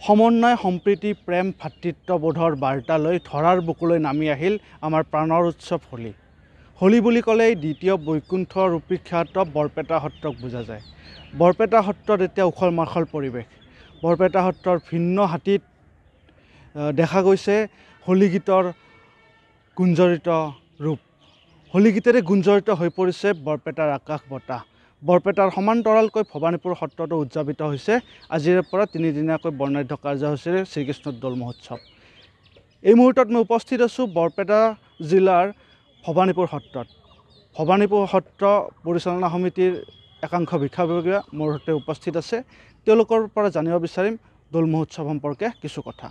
সমন্বয় সম্প্ৰীতি প্ৰেম ভাতৃত্ববোধৰ বাৰ্তা লৈ ধৰাৰ বুকুলৈ নামি আহিল আমাৰ প্ৰাণৰ উৎসৱ হোলী। হোলী বুলি ক'লেই দ্বিতীয় বৈকুণ্ঠ ৰূপী খ্যাত বৰপেটা সত্ৰক বুজা যায়। বৰপেটা সত্ৰত এতিয়া উখল মাখল পৰিৱেশ। বৰপেটা সত্ৰৰ ভিন্ন হাতীত দেখা গৈছে হোলী গীতৰ গুঞ্জৰিত ৰূপ। হোলী গীতেৰে গুঞ্জৰিত হৈ পৰিছে বৰপেটাৰ আকাশ বতাহ। বৰপেটাৰ সমান্তৰালকৈ ভৱানীপুৰ সত্ৰতো উদযাপিত হৈছে আজিৰে পৰা 3 দিনীয়াকৈ বৰ্ণাঢ্য কাৰ্যসূচীৰে শ্ৰীকৃষ্ণৰ দৌল মহোৎসৱ। এই মুহূৰ্তত মই উপস্থিত আছোঁ বৰপেটা জিলাৰ ভৱানীপুৰ সত্ৰত। ভৱানীপুৰ সত্ৰ পৰিচালনা সমিতিৰ একাংশ বিষয়ববীয়া মোৰ সৈতে উপস্থিত আছে। তেওঁলোকৰ পৰা জানিব বিচাৰিম দৌল মহোৎসৱ সম্পৰ্কে কিছু কথা।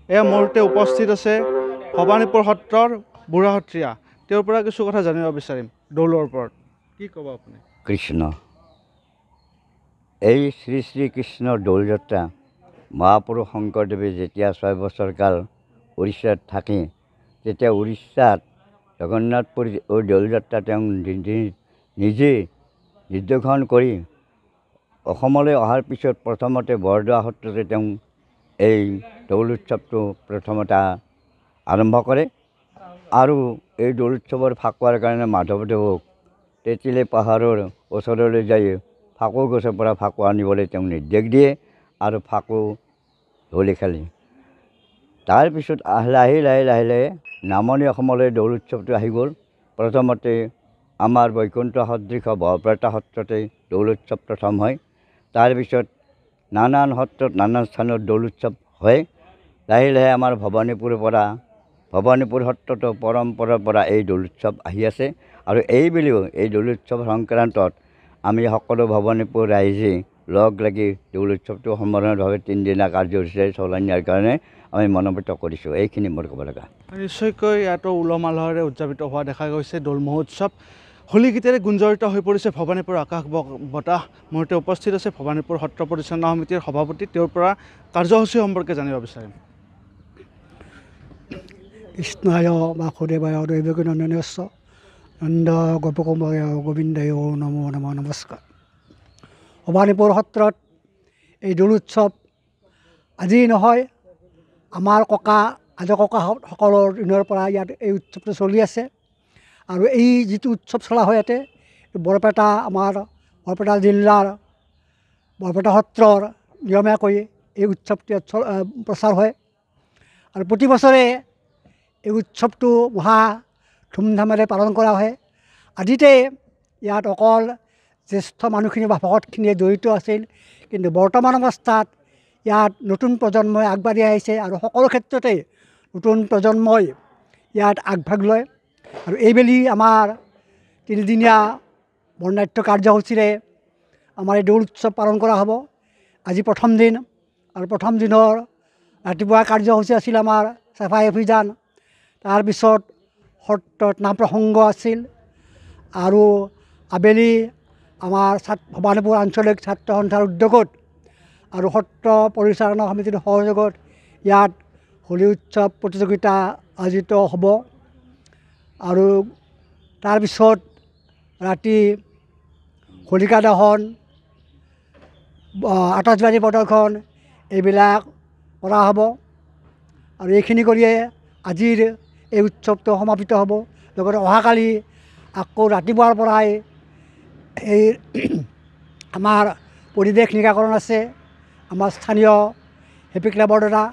এয়া মোৰ সৈতে উপস্থিত আছে ভৱানীপুৰ সত্ৰৰ বুঢ়া সত্ৰীয়া, তেওঁৰ পৰা কিছু কথা জানিব বিচাৰিম দৌলৰ ওপৰত। কি ক'ব আপুনি? কৃষ্ণ, এই শ্ৰী শ্ৰীকৃষ্ণৰ দৌল যাত্ৰা মহাপুৰুষ শংকৰদেৱে যেতিয়া 6 বছৰ কাল উৰিষ্যাত থাকি তেতিয়া উৰিষ্যাত জগন্নাথপুৰী এই দৌল যাত্ৰা তেওঁ নিজে নিৰ্দেশন কৰি অসমলৈ অহাৰ পিছত প্ৰথমতে বৰদোৱা সত্ৰতে তেওঁ এই দৌল উৎসৱটো প্ৰথমতে আৰম্ভ কৰে আৰু এই দৌল উৎসৱৰ ফাকুৱাৰ কাৰণে মাধৱদেৱক তেতিলে পাহাৰৰ ওচৰলৈ যাই ফাকু গছৰ পৰা ফাকু আনিবলৈ তেওঁ নিৰ্দেশ দিয়ে আৰু ফাকু হোলী খেলে। তাৰপিছত লাহে লাহে নামনি অসমলৈ দৌল উৎসৱটো আহি গ'ল। প্ৰথমতে আমাৰ বৈকুণ্ঠ সদৃশ বৰপেটা সত্ৰতে দৌল উৎসৱ প্ৰথম হয়। তাৰপিছত নানান সত্ৰত নানান স্থানত দৌল উৎসৱ হয়। লাহে লাহে আমাৰ ভৱানীপুৰ সত্ৰতো পৰম্পৰাৰ পৰা এই দৌল উৎসৱ আহি আছে আৰু এইবুলিও এই দৌল উৎসৱ সংক্ৰান্তত আমি সকলো ভৱানীপুৰ ৰাইজে লগ লাগি দৌল উৎসৱটো সম্পূৰ্ণভাৱে 3 দিনীয়া কাৰ্যসূচীৰে চলাই নিয়াৰ কাৰণে আমি মনোনীত কৰিছোঁ। এইখিনি মোৰ ক'ব লগা। নিশ্চয়কৈ ইয়াতো উলহ মালহেৰে উদযাপিত হোৱা দেখা গৈছে দৌল মহোৎসৱ। হোলী গীতেৰে গুঞ্জৰিত হৈ পৰিছে ভৱানীপুৰ আকাশ বতাহ। মোৰ সৈতে উপস্থিত আছে ভৱানীপুৰ সত্ৰ পৰিচালনা সমিতিৰ সভাপতি, তেওঁৰ পৰা কাৰ্যসূচী সম্পৰ্কে জানিব বিচাৰিম। কৃষ্ণায় বাসুদেৱায় দৈৱকীনন্দনস্য নন্দ গোপকুমায় গোবিন্দায় নমো নমঃ নমস্কাৰ। ভৱানীপুৰ সত্ৰত এই দৌল উৎসৱ আজি নহয়, আমাৰ আজো ককাসকলৰ দিনৰ পৰা ইয়াত এই উৎসৱটো চলি আছে আৰু এই যিটো উৎসৱ চলা হয় ইয়াতে আমাৰ বৰপেটা জিলাৰ বৰপেটা সত্ৰৰ নিয়মীয়াকৈ এই উৎসৱটো প্ৰচাৰ হয় আৰু প্ৰতি বছৰে এই উৎসৱটো মহা ধুমধামেৰে পালন কৰা হয়। আদিতে ইয়াত অকল জ্যেষ্ঠ মানুহখিনি বা ভকতখিনিয়ে জড়িত আছিল, কিন্তু বৰ্তমান অৱস্থাত ইয়াত নতুন প্ৰজন্মই আগবাঢ়ি আহিছে আৰু সকলো ক্ষেত্ৰতে নতুন প্ৰজন্মই ইয়াত আগভাগ লয় আৰু এইবেলি আমাৰ 3 দিনীয়া বৰ্ণাঢ্য কাৰ্যসূচীৰে আমাৰ এই দৌল উৎসৱ পালন কৰা হ'ব। আজি প্ৰথম দিন আৰু প্ৰথম দিনৰ ৰাতিপুৱা কাৰ্যসূচী আছিল আমাৰ চাফাই অভিযান। তাৰপিছত সত্ৰত নাম প্ৰসংগ আছিল আৰু আবেলি আমাৰ ভৱানীপুৰ আঞ্চলিক ছাত্ৰ সন্থাৰ উদ্যোগত আৰু সত্ৰ পৰিচালনা সমিতিৰ সহযোগত ইয়াত হোলী উৎসৱ প্ৰতিযোগিতা আয়োজিত হ'ব আৰু তাৰপিছত ৰাতি হোলিকা দহন, আতচবাজী প্ৰদৰ্শন এইবিলাক কৰা হ'ব আৰু এইখিনি কৰিয়ে আজিৰ এই উৎসৱটো সমাপিত হ'ব। লগতে অহাকালি আকৌ ৰাতিপুৱাৰ পৰাই এই আমাৰ পৰিৱেশ নিকাকৰণ আছে আমাৰ স্থানীয় হেপী ক্লাবৰ দ্বাৰা।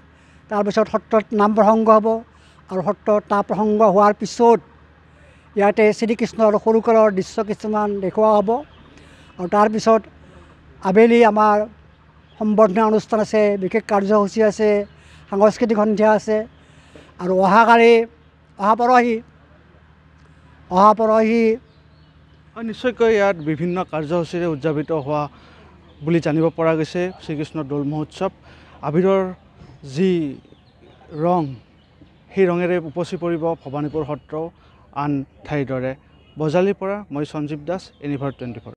তাৰপিছত সত্ৰত নাম প্ৰসংগ হ'ব আৰু সত্ৰত নাম প্ৰসংগ হোৱাৰ পিছত ইয়াতে শ্ৰীকৃষ্ণৰ সৰুকালৰ দৃশ্য কিছুমান দেখুওৱা হ'ব আৰু তাৰপিছত আবেলি আমাৰ সম্বৰ্ধনা অনুষ্ঠান আছে, বিশেষ কাৰ্যসূচী আছে, সাংস্কৃতিক সন্ধিয়া আছে আৰু অহা পৰহি নিশ্চয়কৈ ইয়াত বিভিন্ন কাৰ্যসূচীৰে উদযাপিত হোৱা বুলি জানিব পৰা গৈছে শ্ৰীকৃষ্ণৰ দৌল মহোৎসৱ। আবিৰৰ যি ৰং, সেই ৰঙেৰে উপচি পৰিব ভৱানীপুৰ সত্ৰ আন ঠাইৰ দৰে। বজালিৰ পৰা মই সঞ্জীৱ দাস, এনিভাৰ 24।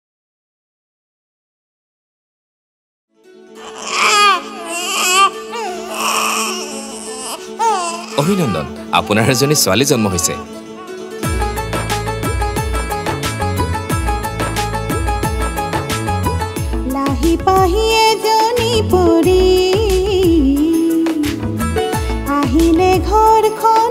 অভিনন্দন, আপোনাৰ এজনী ছোৱালী জন্ম হৈছে। লাহি পাহি এজনী পৰী ঘৰখন